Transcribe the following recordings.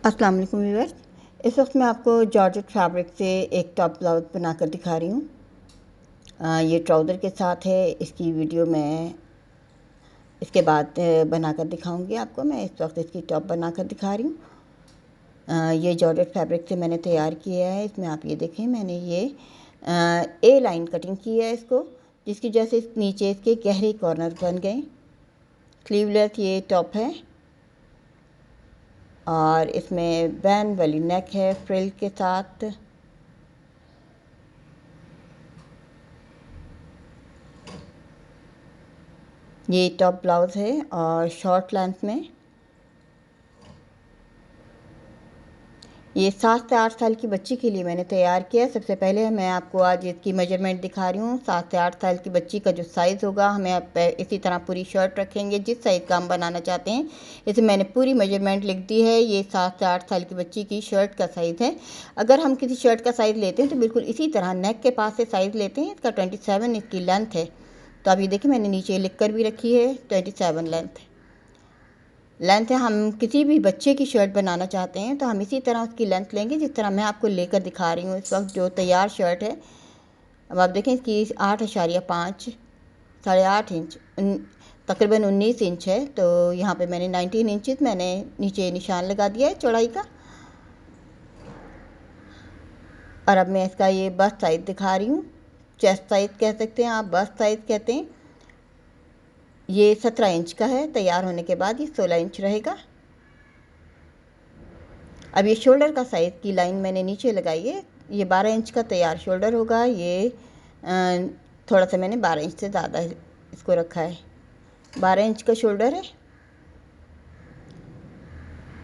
अस्सलाम वालेकुम व्यूअर्स। इस वक्त मैं आपको जॉर्जेट फैब्रिक से एक टॉप ब्लाउज बनाकर दिखा रही हूँ। ये ट्राउज़र के साथ है। इसकी वीडियो मैं इसके बाद बनाकर दिखाऊंगी आपको। मैं इस वक्त इसकी टॉप बनाकर दिखा रही हूँ। ये जॉर्जेट फैब्रिक से मैंने तैयार किया है। इसमें आप ये देखें, मैंने ये ए लाइन कटिंग की है इसको, जिसकी वजह से नीचे इसके गहरे कॉर्नर बन गए। स्लीवलेस ये टॉप है और इसमें वैन वाली नेक है फ्रिल के साथ। ये टॉप ब्लाउज़ है और शॉर्ट लेंथ में। ये 7 से 8 साल की बच्ची के लिए मैंने तैयार किया है। सबसे पहले मैं आपको आज इसकी मेजरमेंट दिखा रही हूँ। 7 से 8 साल की बच्ची का जो साइज़ होगा, हमें आप इसी तरह पूरी शर्ट रखेंगे जिस साइज़ का हम बनाना चाहते हैं। इसे मैंने पूरी मेजरमेंट लिख दी है। ये 7 से 8 साल की बच्ची की शर्ट का साइज़ है। अगर हम किसी शर्ट का साइज़ लेते हैं तो बिल्कुल इसी तरह नेक के पास से साइज़ लेते हैं। इसका 27 इसकी लेंथ है। तो आप ये देखिए, मैंने नीचे लिख कर भी रखी है 27 लेंथ है। हम किसी भी बच्चे की शर्ट बनाना चाहते हैं तो हम इसी तरह उसकी लेंथ लेंगे जिस तरह मैं आपको लेकर दिखा रही हूँ इस वक्त जो तैयार शर्ट है। अब आप देखें, इसकी 8.5 8.5 इंच तकरीबन 19 इंच है। तो यहाँ पे मैंने 19 इंचज़ मैंने नीचे निशान लगा दिया है चौड़ाई का। और अब मैं इसका ये बस्ट साइज़ दिखा रही हूँ। चेस्ट साइज़ कह सकते हैं आप, बस्ट साइज़ कहते हैं। ये 17 इंच का है। तैयार होने के बाद ये 16 इंच रहेगा। अब ये शोल्डर का साइज़ की लाइन मैंने नीचे लगाई है। ये 12 इंच का तैयार शोल्डर होगा। ये थोड़ा सा मैंने 12 इंच से ज़्यादा इसको रखा है। 12 इंच का शोल्डर है।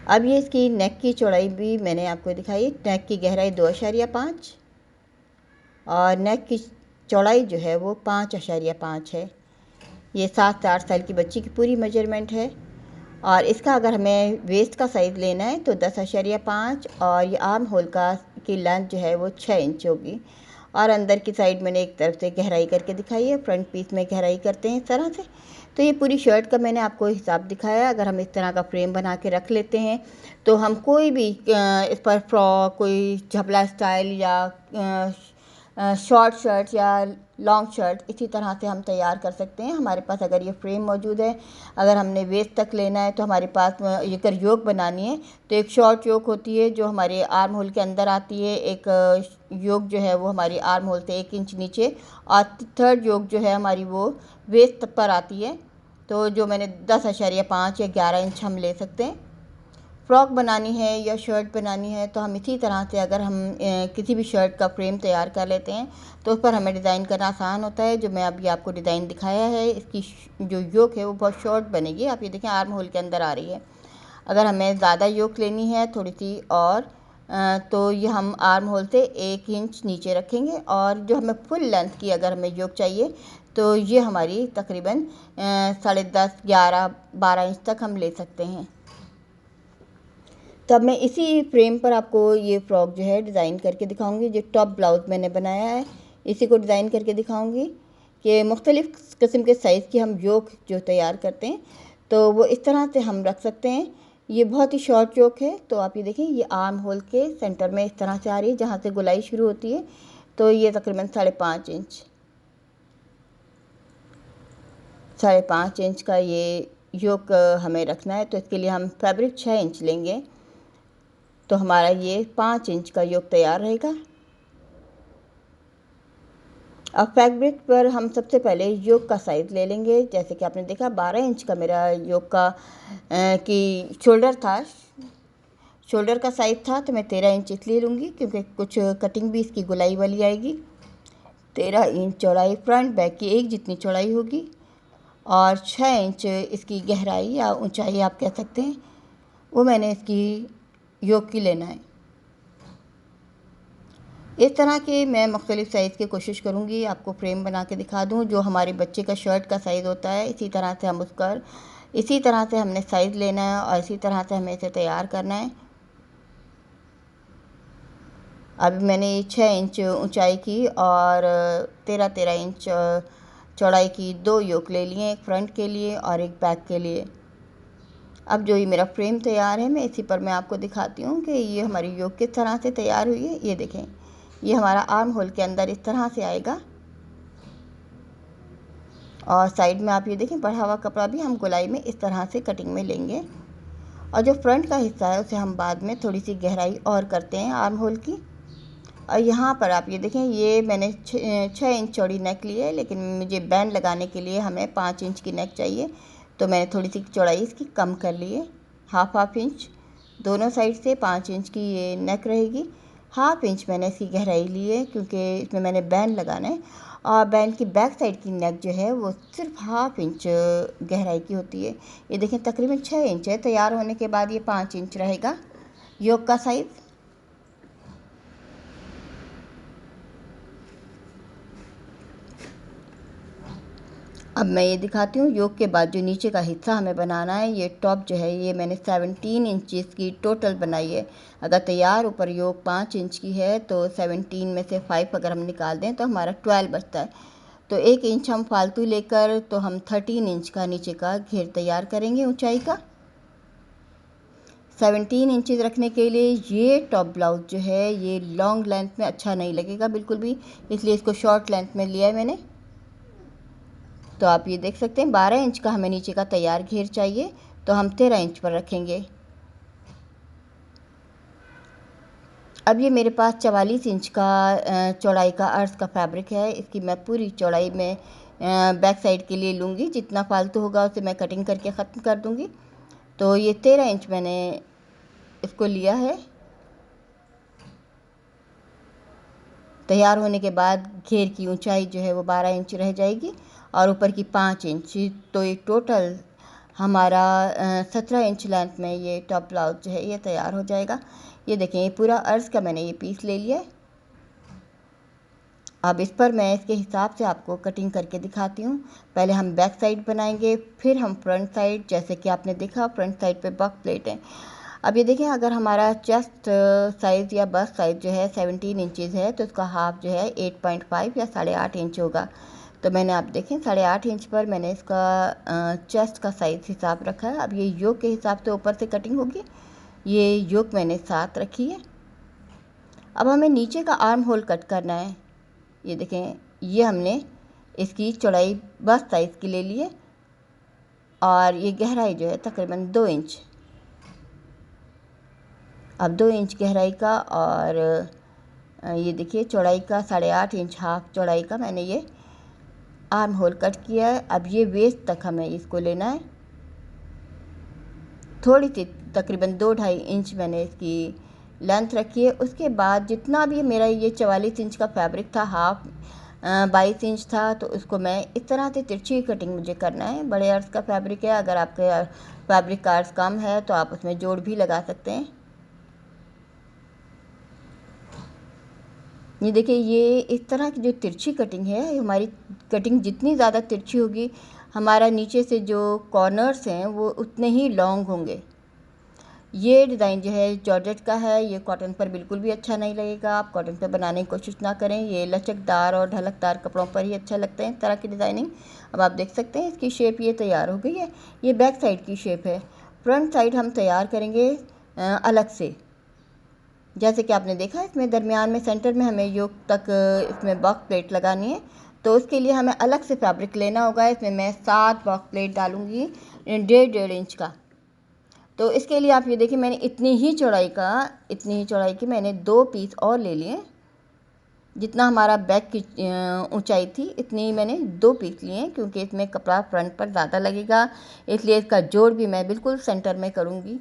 अब ये इसकी नेक की चौड़ाई भी मैंने आपको दिखाई। नेक की गहराई 2.5 और नेक की चौड़ाई जो है वो 5.5 है। ये 7 से 8 साल की बच्ची की पूरी मेजरमेंट है। और इसका अगर हमें वेस्ट का साइज़ लेना है तो 10.5 और ये आर्म होल का की लेंथ जो है वो 6 इंच होगी। और अंदर की साइड मैंने एक तरफ से गहराई करके दिखाई है। फ्रंट पीस में गहराई करते हैं इस तरह से। तो ये पूरी शर्ट का मैंने आपको हिसाब दिखाया। अगर हम इस तरह का फ्रेम बना के रख लेते हैं तो हम कोई भी इस पर फ्रॉक, कोई झपला स्टाइल या शॉर्ट शर्ट या लॉन्ग शर्ट इसी तरह से हम तैयार कर सकते हैं। हमारे पास अगर ये फ्रेम मौजूद है, अगर हमने वेस्ट तक लेना है तो हमारे पास ये अगर योक बनानी है तो एक शॉर्ट योक होती है जो हमारे आर्म होल के अंदर आती है। एक योक जो है वो हमारी आर्म होल से 1 इंच नीचे, और थर्ड योक जो है हमारी वो वेस्ट पर आती है। तो जो मैंने 10.5 या 11 इंच हम ले सकते हैं। फ्रॉक बनानी है या शर्ट बनानी है तो हम इसी तरह से अगर हम किसी भी शर्ट का फ्रेम तैयार कर लेते हैं तो उस पर हमें डिज़ाइन करना आसान होता है। जो मैं अभी आपको डिज़ाइन दिखाया है, इसकी जो योक है वो बहुत शॉर्ट बनेगी। आप ये देखें, आर्म होल के अंदर आ रही है। अगर हमें ज़्यादा योक लेनी है थोड़ी सी और तो ये हम आर्म होल से 1 इंच नीचे रखेंगे। और जो हमें फुल लेंथ की अगर हमें योक चाहिए तो ये हमारी तकरीबन 10.5, 11, 12 इंच तक हम ले सकते हैं। तब मैं इसी फ्रेम पर आपको ये फ्रॉक जो है डिज़ाइन करके दिखाऊंगी। जो टॉप ब्लाउज़ मैंने बनाया है इसी को डिज़ाइन करके दिखाऊंगी कि मुख्तलिफ़ किस्म के साइज़ की हम योक जो तैयार करते हैं तो वो इस तरह से हम रख सकते हैं। ये बहुत ही शॉर्ट योक है। तो आप ये देखें, ये आर्म होल के सेंटर में इस तरह से आ रही है जहाँ से गोलाई शुरू होती है। तो ये तकरीबन 5.5 इंच का ये योक हमें रखना है। तो इसके लिए हम फैब्रिक 6 इंच लेंगे तो हमारा ये 5 इंच का योक तैयार रहेगा। अब फैब्रिक पर हम सबसे पहले योक का साइज़ ले लेंगे। जैसे कि आपने देखा 12 इंच का मेरा योक का की शोल्डर था। शोल्डर का साइज़ था तो मैं 13 इंच इसलिए लूँगी क्योंकि कुछ कटिंग भी इसकी गोलाई वाली आएगी। 13 इंच चौड़ाई, फ्रंट बैक की एक जितनी चौड़ाई होगी और 6 इंच इसकी गहराई या ऊंचाई आप कह सकते हैं, वो मैंने इसकी योक की लेना है। इस तरह के मैं मुख्तलिफ़ साइज़ की कोशिश करूँगी आपको फ्रेम बना के दिखा दूँ। जो हमारे बच्चे का शर्ट का साइज़ होता है इसी तरह से हम उसका इसी तरह से हमने साइज़ लेना है और इसी तरह से हमें इसे तैयार करना है। अभी मैंने 6 इंच ऊंचाई की और 13 इंच चौड़ाई की 2 योक ले लिए, एक फ्रंट के लिए और एक बैक के लिए। अब जो ये मेरा फ्रेम तैयार है, मैं इसी पर मैं आपको दिखाती हूँ कि ये हमारी योक किस तरह से तैयार हुई है। ये देखें, ये हमारा आर्म होल के अंदर इस तरह से आएगा और साइड में आप ये देखें बढ़ा हुआ कपड़ा भी हम गोलाई में इस तरह से कटिंग में लेंगे। और जो फ्रंट का हिस्सा है उसे हम बाद में थोड़ी सी गहराई और करते हैं आर्म होल की। और यहाँ पर आप ये देखें, ये मैंने 6 इंच चौड़ी नेक ली है, लेकिन मुझे बैंड लगाने के लिए हमें 5 इंच की नेक चाहिए, तो मैंने थोड़ी सी चौड़ाई इसकी कम कर ली है। हाफ इंच दोनों साइड से 5 इंच की ये नेक रहेगी। हाफ इंच मैंने इसकी गहराई ली है क्योंकि इसमें मैंने बैंड लगाना है, और बैंड की बैक साइड की नेक जो है वो सिर्फ हाफ इंच गहराई की होती है। ये देखें तकरीबन 6 इंच है। तैयार होने के बाद ये 5 इंच रहेगा योक का साइज़। अब मैं ये दिखाती हूँ योक के बाद जो नीचे का हिस्सा हमें बनाना है। ये टॉप जो है ये मैंने 17 इंचेस की टोटल बनाई है। अगर तैयार ऊपर योक 5 इंच की है तो 17 में से 5 अगर हम निकाल दें तो हमारा 12 बचता है। तो 1 इंच हम फालतू लेकर तो हम 13 इंच का नीचे का घेर तैयार करेंगे ऊंचाई का। 17 इंचेस रखने के लिए ये टॉप ब्लाउज जो है ये लॉन्ग लेंथ में अच्छा नहीं लगेगा बिल्कुल भी, इसलिए इसको शॉर्ट लेंथ में लिया है मैंने। तो आप ये देख सकते हैं 12 इंच का हमें नीचे का तैयार घेर चाहिए, तो हम 13 इंच पर रखेंगे। अब ये मेरे पास 44 इंच का चौड़ाई का अर्ज का फैब्रिक है। इसकी मैं पूरी चौड़ाई में बैक साइड के लिए लूँगी, जितना फालतू होगा उसे मैं कटिंग करके ख़त्म कर दूँगी। तो ये 13 इंच मैंने इसको लिया है। तैयार होने के बाद घेर की ऊंचाई जो है वो 12 इंच रह जाएगी और ऊपर की 5 इंच, तो ये टोटल हमारा 17 इंच लेंथ में ये टॉप ब्लाउज जो है ये तैयार हो जाएगा। ये देखें ये पूरा अर्ज का मैंने ये पीस ले लिया है। अब इस पर मैं इसके हिसाब से आपको कटिंग करके दिखाती हूँ। पहले हम बैक साइड बनाएंगे, फिर हम फ्रंट साइड। जैसे कि आपने देखा फ्रंट साइड पे बक प्लेट है। अब ये देखें अगर हमारा चेस्ट साइज़ या बस्ट साइज़ जो है 17 इंचेस है तो इसका हाफ जो है 8.5 या 8.5 इंच होगा। तो मैंने आप देखें 8.5 इंच पर मैंने इसका चेस्ट का साइज़ हिसाब रखा है। अब ये योक के हिसाब से ऊपर से कटिंग होगी। ये योक मैंने 7 रखी है। अब हमें नीचे का आर्म होल कट करना है। ये देखें ये हमने इसकी चौड़ाई बस्ट साइज़ की ले ली है और ये गहराई जो है तकरीबन 2 इंच। अब 2 इंच गहराई का और ये देखिए चौड़ाई का 8.5 इंच हाफ चौड़ाई का मैंने ये आर्म होल कट किया है। अब ये वेस्ट तक हमें इसको लेना है। थोड़ी सी तकरीबन 2-2.5 इंच मैंने इसकी लेंथ रखी है। उसके बाद जितना भी मेरा ये 44 इंच का फैब्रिक था, हाफ 22 इंच था, तो उसको मैं इस तरह से तिरछी कटिंग मुझे करना है। बड़े अर्ज का फैब्रिक है, अगर आपके फैब्रिक का अर्ज कम है तो आप उसमें जोड़ भी लगा सकते हैं। ये देखिए ये इस तरह की जो तिरछी कटिंग है, हमारी कटिंग जितनी ज़्यादा तिरछी होगी हमारा नीचे से जो कॉर्नर्स हैं वो उतने ही लॉन्ग होंगे। ये डिज़ाइन जो है जॉर्जेट का है, ये कॉटन पर बिल्कुल भी अच्छा नहीं लगेगा। आप कॉटन पर बनाने की कोशिश ना करें, ये लचकदार और ढलकदार कपड़ों पर ही अच्छा लगते हैं इस तरह की डिज़ाइनिंग। अब आप देख सकते हैं इसकी शेप ये तैयार हो गई है। ये बैक साइड की शेप है। फ्रंट साइड हम तैयार करेंगे अलग से। जैसे कि आपने देखा इसमें दरमियान में सेंटर में हमें योक तक इसमें बॉक्स प्लेट लगानी है, तो उसके लिए हमें अलग से फैब्रिक लेना होगा। इसमें मैं 7 बॉक्स प्लेट डालूँगी 1.5 इंच का। तो इसके लिए आप ये देखिए मैंने इतनी ही चौड़ाई की मैंने 2 पीस और ले लिए। जितना हमारा बैक की ऊंचाई थी इतनी ही मैंने 2 पीस लिए हैं, क्योंकि इसमें कपड़ा फ्रंट पर ज़्यादा लगेगा, इसलिए इसका जोड़ भी मैं बिल्कुल सेंटर में करूँगी।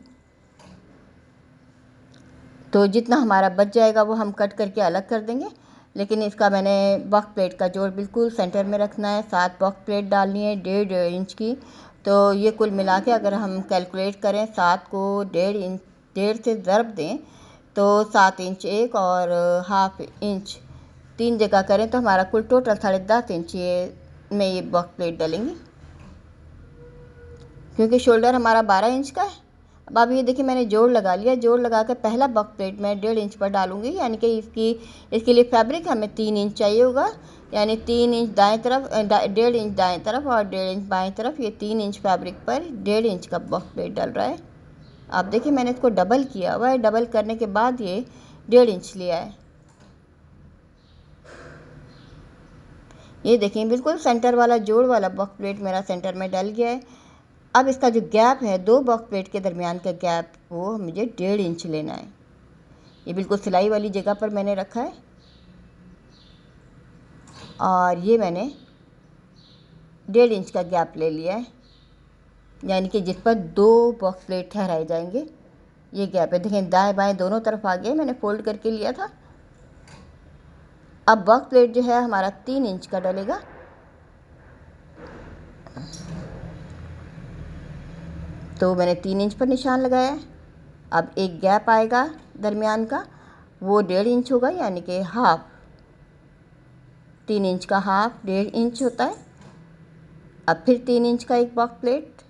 तो जितना हमारा बच जाएगा वो हम कट करके अलग कर देंगे, लेकिन इसका मैंने बॉक्स प्लेट का जोड़ बिल्कुल सेंटर में रखना है। 7 बॉक्स प्लेट डालनी है 1.5 इंच की। तो ये कुल मिला के अगर हम कैलकुलेट करें 7 को 1.5 से ज़रब दें तो 7 इंच एक और हाफ इंच 3 जगह करें तो हमारा कुल टोटल 10.5 इंच में ये बॉक्स प्लेट डालेंगी। क्योंकि शोल्डर हमारा 12 इंच का है अब आप ये देखिए मैंने जोड़ लगा लिया। जोड़ लगा कर पहला बक प्लेट मैं 1.5 इंच पर डालूँगी, यानी कि इसके लिए फैब्रिक हमें 3 इंच चाहिए होगा, यानी 3 इंच दाएं तरफ, 1.5 इंच दाएं तरफ और 1.5 इंच बाएं तरफ। ये 3 इंच फैब्रिक पर 1.5 इंच का बक प्लेट डल रहा है। आप देखिए मैंने इसको डबल किया हुआ है। डबल करने के बाद ये 1.5 इंच लिया है। ये देखिए बिल्कुल सेंटर वाला जोड़ वाला बक प्लेट मेरा सेंटर में डल गया है। अब इसका जो गैप है, दो बक प्लेट के दरमियान का गैप, वो मुझे 1.5 इंच लेना है। ये बिल्कुल सिलाई वाली जगह पर मैंने रखा है और ये मैंने 1.5 इंच का गैप ले लिया है, यानी कि जिस पर दो बक प्लेट ठहराए जाएंगे। ये गैप है, देखें दाएं बाएं दोनों तरफ आ गया, मैंने फोल्ड करके लिया था। अब बक प्लेट जो है हमारा 3 इंच का डलेगा। तो मैंने 3 इंच पर निशान लगाया है। अब एक गैप आएगा दरमियान का, वो 1.5 इंच होगा, यानी कि हाफ। 3 इंच का हाफ 1.5 इंच होता है। अब फिर 3 इंच का एक बक प्लेट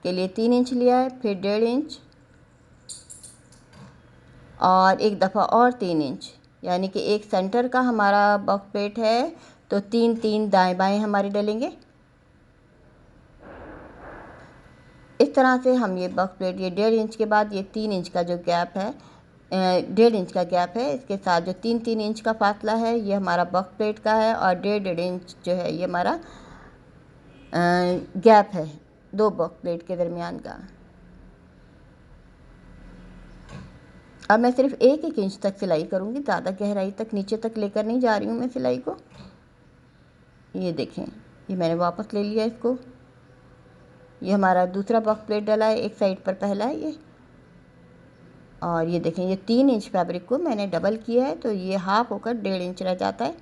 के लिए 3 इंच लिया है, फिर 1.5 इंच और एक दफ़ा और 3 इंच, यानी कि एक सेंटर का हमारा बक प्लेट है, तो 3 दाएं बाएं हमारे डलेंगे। इस तरह से हम ये बक प्लेट, ये 1.5 इंच के बाद ये 3 इंच का जो गैप है, 1.5 इंच का गैप है, इसके साथ जो 3 इंच का फासला है ये हमारा बक प्लेट का है, और 1.5 इंच जो है ये हमारा गैप है दो बक प्लेट के दरमियान का। अब मैं सिर्फ 1 इंच तक सिलाई करूँगी, ज़्यादा गहराई तक नीचे तक लेकर नहीं जा रही हूँ मैं सिलाई को। ये देखें, ये मैंने वापस ले लिया इसको। ये हमारा दूसरा बक प्लेट डला है, एक साइड पर पहला है ये। और ये देखें, ये 3 इंच फैब्रिक को मैंने डबल किया है, तो ये हाफ होकर 1.5 इंच रह जाता है।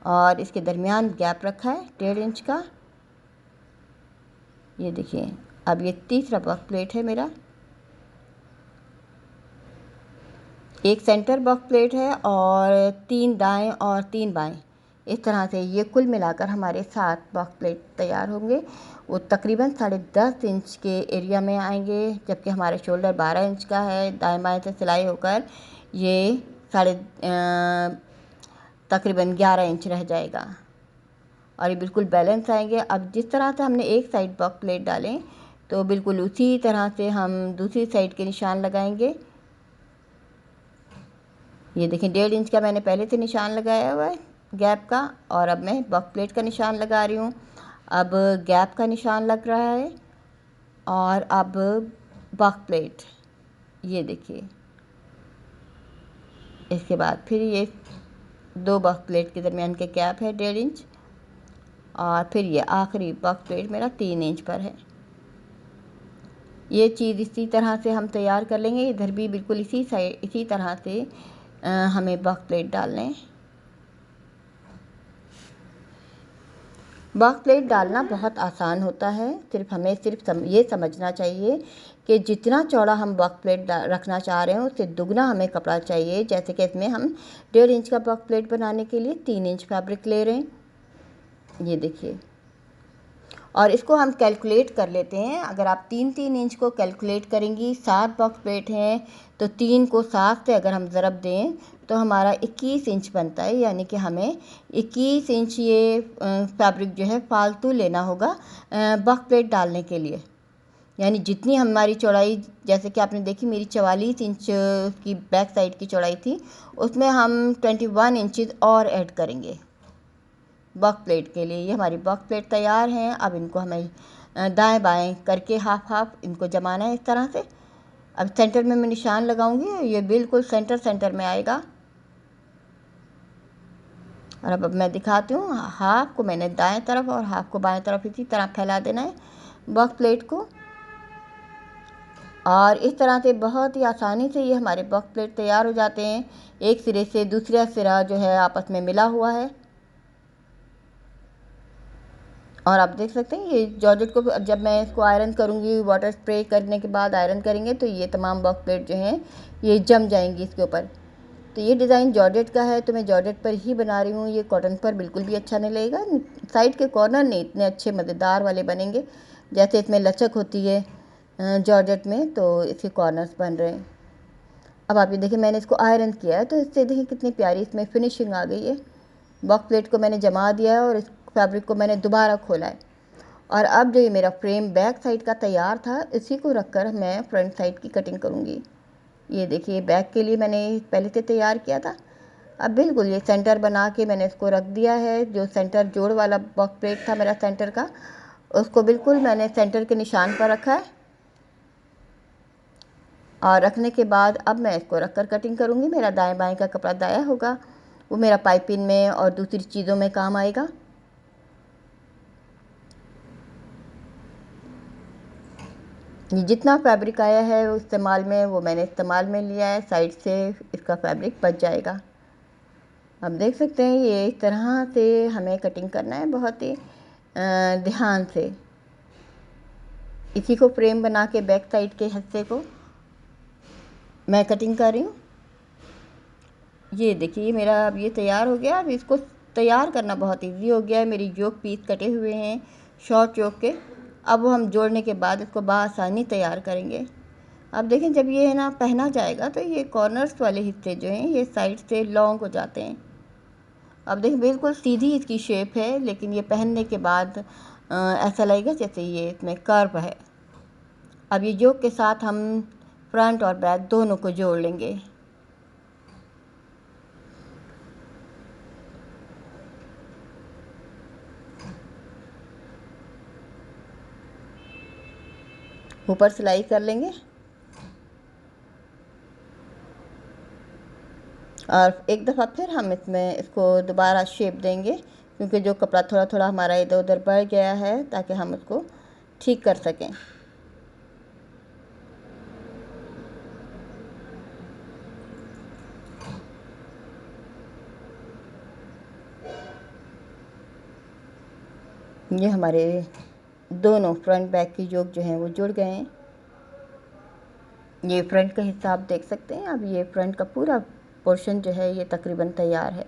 और इसके दरमियान गैप रखा है 1.5 इंच का। ये देखिए, अब ये तीसरा बक प्लेट है मेरा। एक सेंटर बक प्लेट है और 3 दाएं और 3 बाएं। इस तरह से ये कुल मिलाकर हमारे 7 बक प्लेट तैयार होंगे। वो तकरीबन 10.5 इंच के एरिया में आएंगे, जबकि हमारा शोल्डर 12 इंच का है। दाएं बाएं से सिलाई होकर ये तकरीबन 11 इंच रह जाएगा और ये बिल्कुल बैलेंस आएंगे। अब जिस तरह से हमने एक साइड बक प्लेट डालें, तो बिल्कुल उसी तरह से हम दूसरी साइड के निशान लगाएंगे। ये देखें, 1.5 इंच का मैंने पहले से निशान लगाया हुआ है गैप का, और अब मैं बक प्लेट का निशान लगा रही हूँ। अब गैप का निशान लग रहा है और अब बक प्लेट, ये देखिए। इसके बाद फिर ये दो बक प्लेट के दरमियान के गैप है 1.5 इंच, और फिर ये आखिरी बक प्लेट मेरा 3 इंच पर है। ये चीज़ इसी तरह से हम तैयार कर लेंगे। इधर भी बिल्कुल इसी तरह से हमें बक प्लेट डालने हैं। बक प्लेट डालना बहुत आसान होता है, हमें ये समझना चाहिए कि जितना चौड़ा हम बक प्लेट रखना चाह रहे हैं उससे दुगना हमें कपड़ा चाहिए। जैसे कि इसमें हम 1.5 इंच का बक प्लेट बनाने के लिए 3 इंच फैब्रिक ले रहे हैं। ये देखिए, और इसको हम कैलकुलेट कर लेते हैं। अगर आप 3 इंच को कैलकुलेट करेंगी, 7 बॉक्स प्लेट हैं, तो 3 को 7 से अगर हम ज़रब दें तो हमारा 21 इंच बनता है। यानी कि हमें 21 इंच ये फैब्रिक जो है फालतू लेना होगा बॉक्स प्लेट डालने के लिए। यानी जितनी हमारी चौड़ाई, जैसे कि आपने देखी मेरी 44 इंच की बैक साइड की चौड़ाई थी, उसमें हम 21 इंचज़ और ऐड करेंगे बॉक प्लेट के लिए। ये हमारी बॉक प्लेट तैयार हैं। अब इनको हमें दाएं बाएं करके हाफ इनको जमाना है इस तरह से। अब सेंटर में मैं निशान लगाऊंगी, ये बिल्कुल सेंटर में आएगा। और अब मैं दिखाती हूँ, हाफ को मैंने दाएं तरफ और हाफ को बाएं तरफ इसी तरह फैला देना है बॉक प्लेट को। और इस तरह से बहुत ही आसानी से ये हमारे बॉक प्लेट तैयार हो जाते हैं। एक सिरे से दूसरा सिरा जो है आपस में मिला हुआ है। और आप देख सकते हैं ये जॉर्जेट को जब मैं इसको आयरन करूँगी, वाटर स्प्रे करने के बाद आयरन करेंगे, तो ये तमाम बॉक प्लेट जो हैं ये जम जाएंगी इसके ऊपर। तो ये डिज़ाइन जॉर्जेट का है, तो मैं जॉर्जेट पर ही बना रही हूँ। ये कॉटन पर बिल्कुल भी अच्छा नहीं लगेगा। साइड के कॉर्नर नहीं इतने अच्छे मज़ेदार वाले बनेंगे, जैसे इसमें लचक होती है जॉर्जेट में, तो इसके कॉर्नर्स बन रहे हैं। अब आप ये देखिए मैंने इसको आयरन किया है, तो इससे देखिए कितनी प्यारी इसमें फिनिशिंग आ गई है। बॉक्स प्लेट को मैंने जमा दिया है और इस फैब्रिक को मैंने दोबारा खोला है। और अब जो ये मेरा फ्रेम बैक साइड का तैयार था, इसी को रखकर मैं फ्रंट साइड की कटिंग करूँगी। ये देखिए बैक के लिए मैंने पहले से तैयार किया था। अब बिल्कुल ये सेंटर बना के मैंने इसको रख दिया है। जो सेंटर जोड़ वाला बॉक्स प्लेट था मेरा सेंटर का, उसको बिल्कुल मैंने सेंटर के निशान पर रखा है। और रखने के बाद अब मैं इसको रख कर कटिंग करूँगी। मेरा दाएं बाएं का कपड़ा दाया होगा, वो मेरा पाइपिंग में और दूसरी चीज़ों में काम आएगा। ये जितना फैब्रिक आया है वो इस्तेमाल में, वो मैंने इस्तेमाल में लिया है। साइड से इसका फैब्रिक बच जाएगा। अब देख सकते हैं ये इस तरह से हमें कटिंग करना है, बहुत ही ध्यान से। इसी को फ्रेम बना के बैक साइड के हिस्से को मैं कटिंग कर रही हूँ। ये देखिए मेरा अब ये तैयार हो गया। अब इसको तैयार करना बहुत इजी हो गया है। मेरी योक पीस कटे हुए हैं शॉर्ट योक के। अब वो हम जोड़ने के बाद इसको बआसानी तैयार करेंगे। अब देखें जब ये है ना पहना जाएगा, तो ये कॉर्नर्स वाले हिस्से जो हैं ये साइड से लॉन्ग हो जाते हैं। अब देखें बिल्कुल सीधी इसकी शेप है, लेकिन ये पहनने के बाद ऐसा लगेगा जैसे ये इसमें कर्व है। अब ये योक के साथ हम फ्रंट और बैक दोनों को जोड़ लेंगे। ऊपर सिलाई कर लेंगे और एक दफ़ा फिर हम इसको दोबारा शेप देंगे, क्योंकि जो कपड़ा थोड़ा थोड़ा हमारा इधर उधर बढ़ गया है, ताकि हम उसको ठीक कर सकें। ये हमारे दोनों फ्रंट बैक की जोक जो हैं वो जुड़ गए हैं। ये फ्रंट का हिस्सा आप देख सकते हैं। अब ये फ्रंट का पूरा पोर्शन जो है ये तकरीबन तैयार है।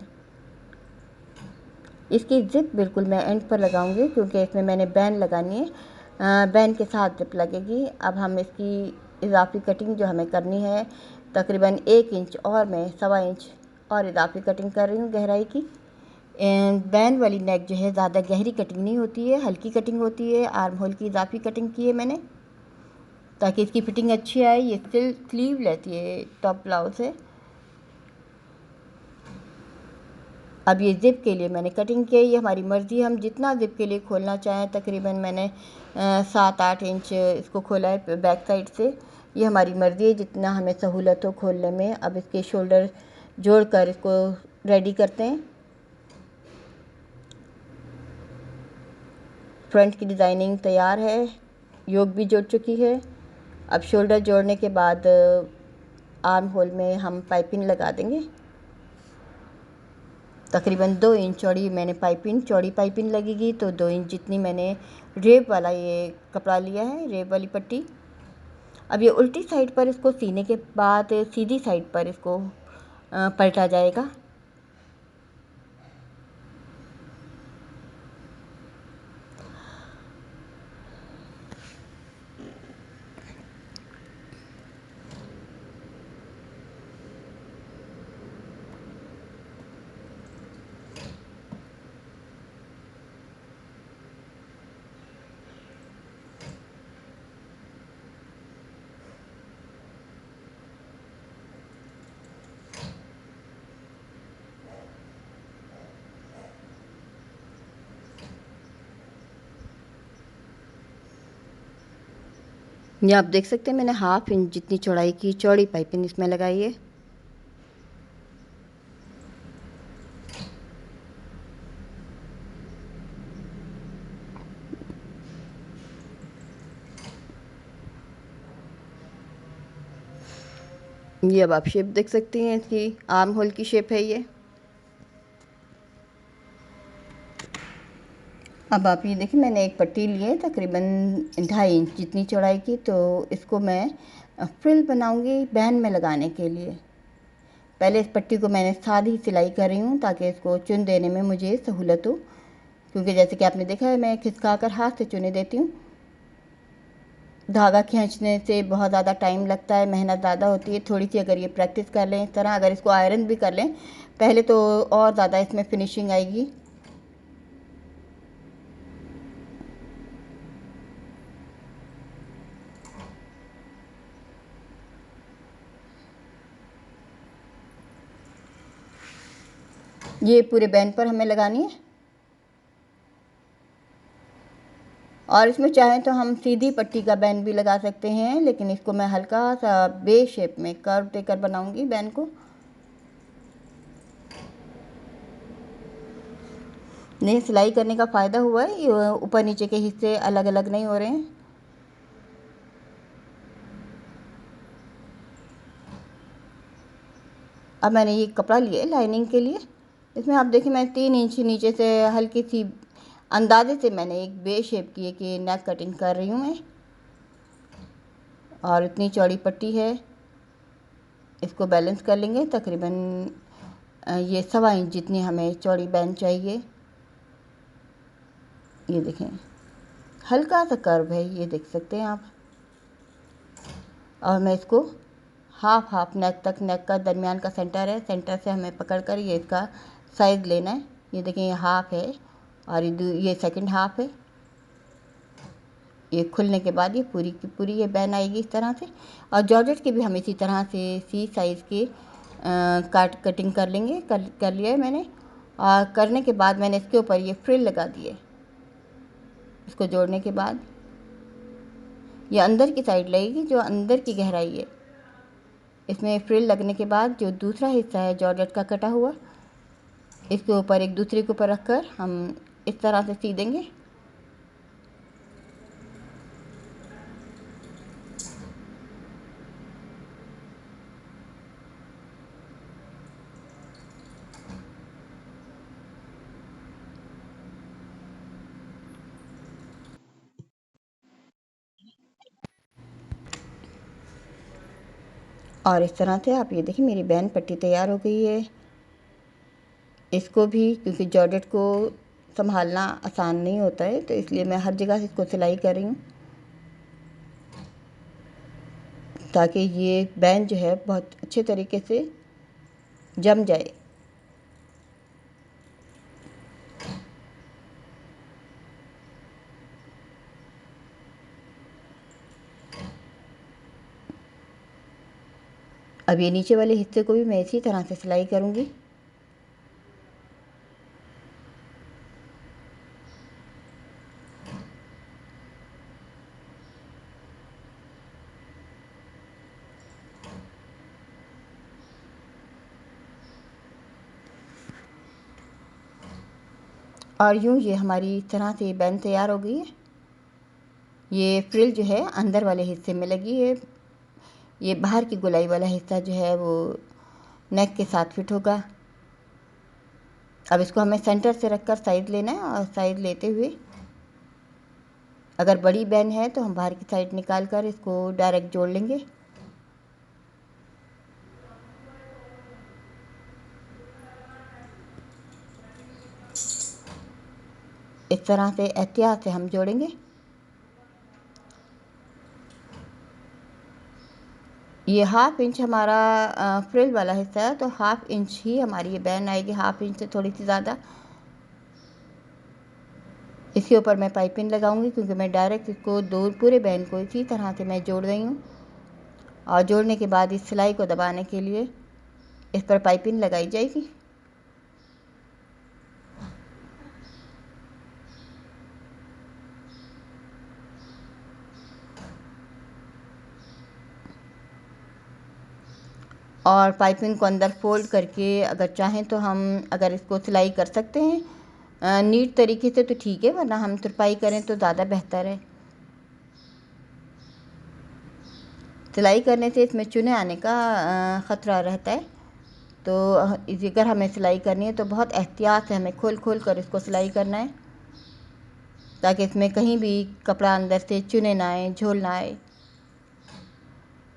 इसकी ज़िप बिल्कुल मैं एंड पर लगाऊंगी, क्योंकि इसमें मैंने बैन लगानी है। बैन के साथ ज़िप लगेगी। अब हम इसकी इजाफी कटिंग जो हमें करनी है, तकरीबन 1 इंच और मैं 1.25 इंच और इजाफी कटिंग कर रही हूँ गहराई की। बैन वाली नेक जो है ज़्यादा गहरी कटिंग नहीं होती है, हल्की कटिंग होती है। आर्म होल की इजाफी कटिंग की है मैंने, ताकि इसकी फिटिंग अच्छी आए। ये स्लीव लेती है टॉप ब्लाउज से। अब ये ज़िप के लिए मैंने कटिंग की है। ये हमारी मर्ज़ी, हम जितना ज़िप के लिए खोलना चाहें। तकरीबन मैंने 7-8 इंच इसको खोला है बैक साइड से। ये हमारी मर्ज़ी है, जितना हमें सहूलत हो खोलने में। अब इसके शोल्डर जोड़ कर इसको रेडी करते हैं। फ्रंट की डिज़ाइनिंग तैयार है, योक भी जुड़ चुकी है। अब शोल्डर जोड़ने के बाद आर्म होल में हम पाइपिंग लगा देंगे। तकरीबन 2 इंच चौड़ी मैंने चौड़ी पाइपिंग लगेगी, तो 2 इंच जितनी मैंने रेब वाला ये कपड़ा लिया है, रेब वाली पट्टी। अब ये उल्टी साइड पर इसको सीने के बाद सीधी साइड पर इसको पलटा जाएगा। ये आप देख सकते हैं मैंने 1/2 इंच जितनी चौड़ाई की चौड़ी पाइपिंग इसमें लगाई है। ये अब आप शेप देख सकती हैं, इसकी आर्म होल की शेप है ये। अब आप ये देखिए मैंने एक पट्टी ली है तकरीबन 2.5 इंच जितनी चौड़ाई की, तो इसको मैं फ्रिल बनाऊंगी बैन में लगाने के लिए। पहले इस पट्टी को मैंने सादी सिलाई कर रही हूँ, ताकि इसको चुन देने में मुझे सहूलत हो, क्योंकि जैसे कि आपने देखा है मैं खिसका कर हाथ से चुने देती हूँ। धागा खींचने से बहुत ज़्यादा टाइम लगता है, मेहनत ज़्यादा होती है। थोड़ी सी अगर ये प्रैक्टिस कर लें इस तरह, अगर इसको आयरन भी कर लें पहले, तो और ज़्यादा इसमें फिनिशिंग आएगी। ये पूरे बैंड पर हमें लगानी है। और इसमें चाहें तो हम सीधी पट्टी का बैंड भी लगा सकते हैं, लेकिन इसको मैं हल्का सा बे शेप में कर्व देकर बनाऊंगी बैंड को। नहीं, सिलाई करने का फ़ायदा हुआ है, ये ऊपर नीचे के हिस्से अलग अलग नहीं हो रहे हैं। अब मैंने ये कपड़ा लिया लाइनिंग के लिए। इसमें आप देखिए मैं 3 इंच नीचे से हल्की सी अंदाजे से मैंने एक बे शेप की कि नेक कटिंग कर रही हूँ मैं। और इतनी चौड़ी पट्टी है, इसको बैलेंस कर लेंगे। तकरीबन ये 1.25 इंच जितनी हमें चौड़ी बैंड चाहिए। ये देखें हल्का सा कर्व है, ये देख सकते हैं आप। और मैं इसको हाफ हाफ नेक तक, नेक का दरमियान का सेंटर है, सेंटर से हमें पकड़कर ये इसका साइज़ लेना है। ये देखें ये हाफ है और ये सेकंड हाफ है। ये खुलने के बाद ये पूरी की पूरी ये बैन आएगी इस तरह से। और जॉर्जेट की भी हम इसी तरह से सी साइज़ के कटिंग कर लेंगे। कर लिया है मैंने। और करने के बाद मैंने इसके ऊपर ये फ्रिल लगा दिए। इसको जोड़ने के बाद ये अंदर की साइड लगेगी, जो अंदर की गहराई है। इसमें फ्रिल लगने के बाद जो दूसरा हिस्सा है जॉर्जेट का कटा हुआ, इसके ऊपर एक दूसरे के ऊपर रखकर हम इस तरह से सी देंगे। और इस तरह से आप ये देखिए मेरी बैन पट्टी तैयार हो गई है। इसको भी, क्योंकि जॉर्जेट को संभालना आसान नहीं होता है, तो इसलिए मैं हर जगह से इसको सिलाई कर रही हूँ, ताकि ये बैन जो है बहुत अच्छे तरीके से जम जाए। अब ये नीचे वाले हिस्से को भी मैं इसी तरह से सिलाई करूँगी। और यूँ ये हमारी इस तरह से बैन तैयार हो गई है। ये फ्रिल जो है अंदर वाले हिस्से में लगी है। ये बाहर की गोलाई वाला हिस्सा जो है वो नेक के साथ फिट होगा। अब इसको हमें सेंटर से रखकर साइड लेना है, और साइड लेते हुए अगर बड़ी बैन है तो हम बाहर की साइड निकाल कर इसको डायरेक्ट जोड़ लेंगे। इस तरह से एहतियात से हम जोड़ेंगे। ये हाफ इंच हमारा फ्रिल वाला हिस्सा है, तो हाफ इंच ही हमारी ये बैन आएगी, हाफ इंच से थोड़ी सी ज़्यादा। इसके ऊपर मैं पाइपिंग लगाऊंगी, क्योंकि मैं डायरेक्ट इसको दो पूरे बैन को इसी तरह से मैं जोड़ रही हूँ। और जोड़ने के बाद इस सिलाई को दबाने के लिए इस पर पाइपिंग लगाई जाएगी। और पाइपिंग को अंदर फोल्ड करके अगर चाहें तो हम अगर इसको सिलाई कर सकते हैं नीट तरीके से तो ठीक है, वरना हम तुरपाई करें तो ज़्यादा बेहतर है। सिलाई करने से इसमें चुने आने का ख़तरा रहता है, तो अगर हमें सिलाई करनी है तो बहुत एहतियात से हमें खोल खोल कर इसको सिलाई करना है, ताकि इसमें कहीं भी कपड़ा अंदर से चुने ना आए, झोल ना आए,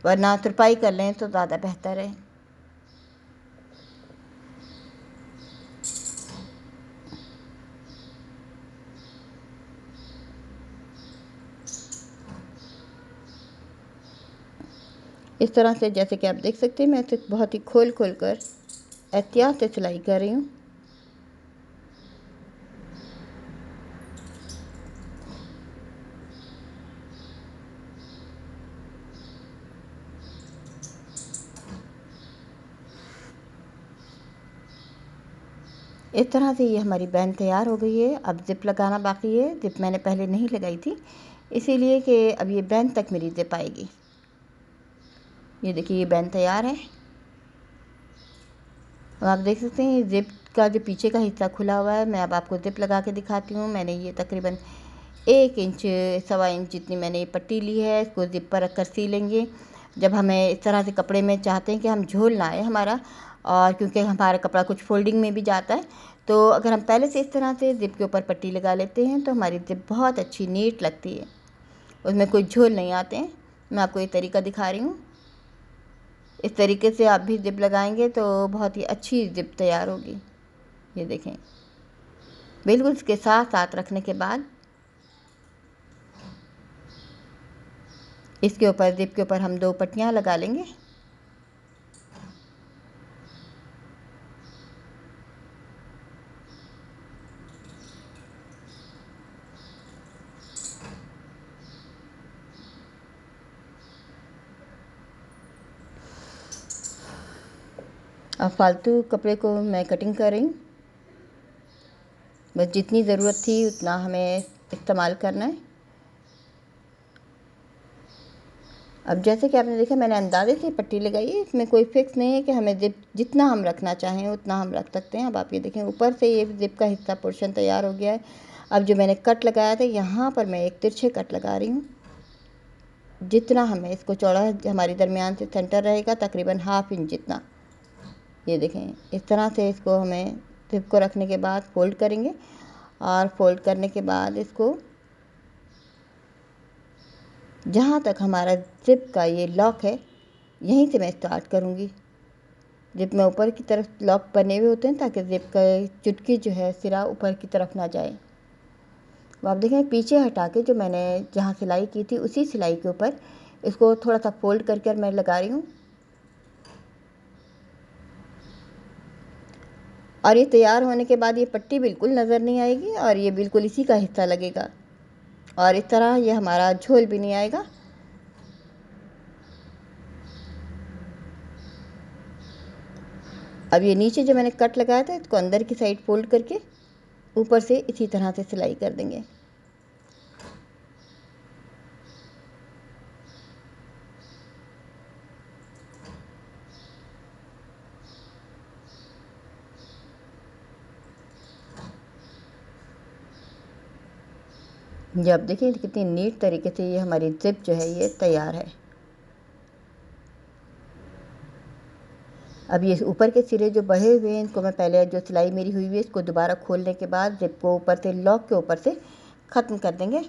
वरना तुरपाई कर लें तो ज़्यादा बेहतर है। इस तरह से जैसे कि आप देख सकते हैं मैं इसे बहुत ही खोल कर एहतियात से सिलाई कर रही हूँ। इस तरह से ये हमारी बैन तैयार हो गई है। अब ज़िप लगाना बाकी है। ज़िप मैंने पहले नहीं लगाई थी, इसीलिए कि अब ये बैन तक मेरी ज़िप आएगी। ये देखिए ये बैन तैयार है। अब आप देख सकते हैं ज़िप का जो पीछे का हिस्सा खुला हुआ है। मैं अब आपको ज़िप लगा के दिखाती हूँ। मैंने ये तकरीबन 1 इंच सवा इंच जितनी मैंने ये पट्टी ली है, इसको ज़िप पर रख कर सी लेंगे। जब हमें इस तरह से कपड़े में चाहते हैं कि हम झोल ना आए हमारा, और क्योंकि हमारा कपड़ा कुछ फोल्डिंग में भी जाता है, तो अगर हम पहले से इस तरह से ज़िप के ऊपर पट्टी लगा लेते हैं तो हमारी ज़िप बहुत अच्छी नीट लगती है, उसमें कोई झोल नहीं आते हैं। मैं आपको ये तरीका दिखा रही हूँ। इस तरीके से आप भी ज़िप लगाएंगे तो बहुत ही अच्छी ज़िप तैयार होगी। ये देखें, बिल्कुल इसके साथ साथ रखने के बाद इसके ऊपर ज़िप के ऊपर हम 2 पट्टियाँ लगा लेंगे। अब फालतू कपड़े को मैं कटिंग कर रही हूँ। बस जितनी ज़रूरत थी उतना हमें इस्तेमाल करना है। अब जैसे कि आपने देखा मैंने अंदाज़े से पट्टी लगाई है, इसमें कोई फिक्स नहीं है कि हमें ज़िप जितना हम रखना चाहें उतना हम रख सकते हैं। अब आप ये देखें ऊपर से ये ज़िप का हिस्सा पोर्शन तैयार हो गया है। अब जो मैंने कट लगाया था यहाँ पर मैं एक तिरछे कट लगा रही हूँ। जितना हमें इसको चौड़ा हमारी दरमियान से सेंटर रहेगा तकरीबन 1/2 इंच जितना। ये देखें इस तरह से इसको हमें ज़िप को रखने के बाद फ़ोल्ड करेंगे, और फ़ोल्ड करने के बाद इसको जहाँ तक हमारा ज़िप का ये लॉक है यहीं से मैं स्टार्ट करूँगी। ज़िप में ऊपर की तरफ लॉक बने हुए होते हैं ताकि ज़िप का चुटकी जो है सिरा ऊपर की तरफ ना जाए। तो आप देखें पीछे हटा के जो मैंने जहाँ सिलाई की थी उसी सिलाई के ऊपर इसको थोड़ा सा फ़ोल्ड करके मैं लगा रही हूँ। और ये तैयार होने के बाद ये पट्टी बिल्कुल नज़र नहीं आएगी और ये बिल्कुल इसी का हिस्सा लगेगा, और इस तरह ये हमारा झोल भी नहीं आएगा। अब ये नीचे जो मैंने कट लगाया था इसको अंदर की साइड फोल्ड करके ऊपर से इसी तरह से सिलाई कर देंगे। ये आप देखिए कितनी नीट तरीके से ये हमारी ज़िप जो है ये तैयार है। अब ये ऊपर के सिरे जो बढ़े हुए हैं इनको मैं पहले जो सिलाई मेरी हुई हुई है इसको दोबारा खोलने के बाद ज़िप को ऊपर से लॉक के ऊपर से ख़त्म कर देंगे।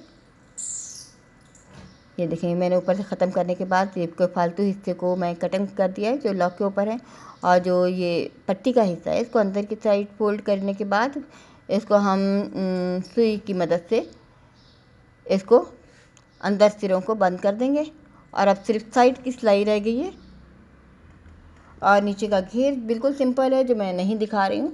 ये देखें मैंने ऊपर से ख़त्म करने के बाद ज़िप के फालतू हिस्से को मैं कटिंग कर दिया है जो लॉक के ऊपर है, और जो ये पट्टी का हिस्सा है इसको अंदर की साइड फोल्ड करने के बाद इसको हम सुई की मदद से इसको अंदर सिरों को बंद कर देंगे। और अब सिर्फ साइड की सिलाई रह गई है, और नीचे का घेर बिल्कुल सिंपल है जो मैं नहीं दिखा रही हूँ।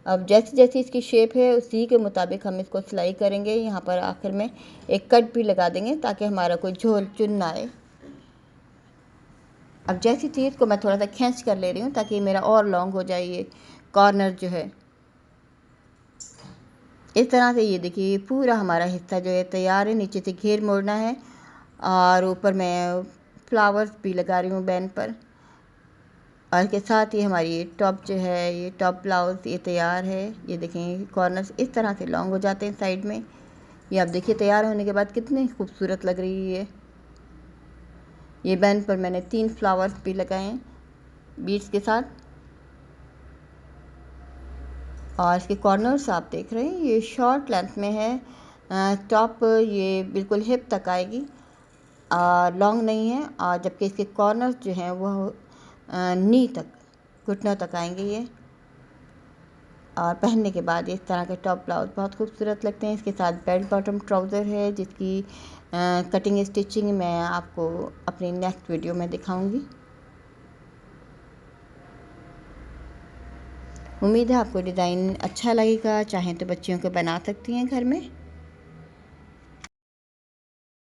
अब जैसी जैसी इसकी शेप है उसी के मुताबिक हम इसको सिलाई करेंगे। यहाँ पर आखिर में एक कट भी लगा देंगे ताकि हमारा कोई झोल चुन ना आए। अब जैसी थी इसको मैं थोड़ा सा खींच कर ले रही हूँ ताकि मेरा और लॉन्ग हो जाए ये कॉर्नर जो है। इस तरह से ये देखिए पूरा हमारा हिस्सा जो है तैयार है। नीचे से घेर मोड़ना है और ऊपर मैं फ्लावर्स भी लगा रही हूँ बैन पर, और इसके साथ ही हमारी टॉप जो है ये टॉप ब्लाउज़ ये तैयार है। ये देखें कॉर्नर्स इस तरह से लॉन्ग हो जाते हैं साइड में। ये आप देखिए तैयार होने के बाद कितनी खूबसूरत लग रही है। ये बैन पर मैंने 3 फ्लावर्स भी लगाए हैं बीड्स के साथ, और इसके कॉर्नर्स आप देख रहे हैं ये शॉर्ट लेंथ में है। टॉप ये बिल्कुल हिप तक आएगी और लॉन्ग नहीं है, और जबकि इसके कॉर्नर्स जो हैं वो नी तक घुटनों तक आएंगे। ये और पहनने के बाद इस तरह के टॉप ब्लाउज बहुत खूबसूरत लगते हैं। इसके साथ बेल्ट बॉटम ट्राउज़र है जिसकी कटिंग स्टिचिंग मैं आपको अपनी नेक्स्ट वीडियो में दिखाऊंगी। उम्मीद है आपको डिज़ाइन अच्छा लगेगा, चाहें तो बच्चियों को बना सकती हैं घर में।